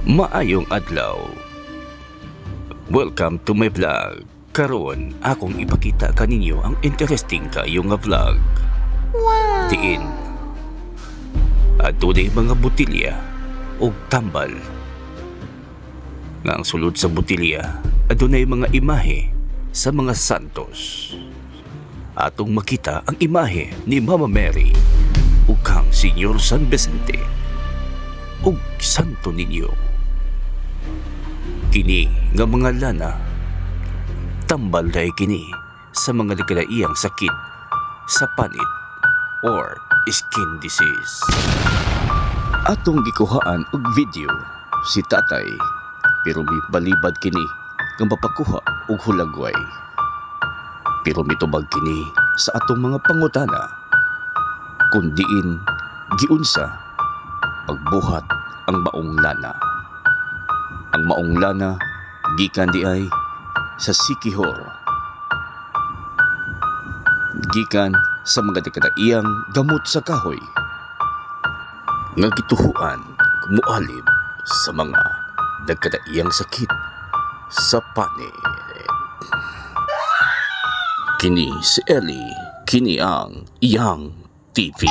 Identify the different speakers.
Speaker 1: Maayong adlaw. Welcome to my vlog. Karon akong ipakita kaninyo ang interesting kayo nga vlog. Wow! Diin adunay mga botilya o tambal. Nga ang sulod sa botilya adunay mga imahe sa mga santos. Atong makita ang imahe ni Mama Mary ug kang Senyor San Vicente ug Santo Niño. Kini nga mga lana tambal day kini sa mga nagkalaiyang sakit sa panit or skin disease. Atong gikuhaan og video si tatay pero may balibad kini nga mapakuha og hulagway. Pero mitubag kini sa atong mga pangutana kung diin giunsa pagbuhat ang maong lana. Ang maong lana gikan di ay sa sikihor. Gikan sa mga nagkalaiyang gamot sa kahoy nga gituhuan mualib sa mga nagkalaiyang sakit sa panit. Kini si Ellie, kini ang Iyang TV.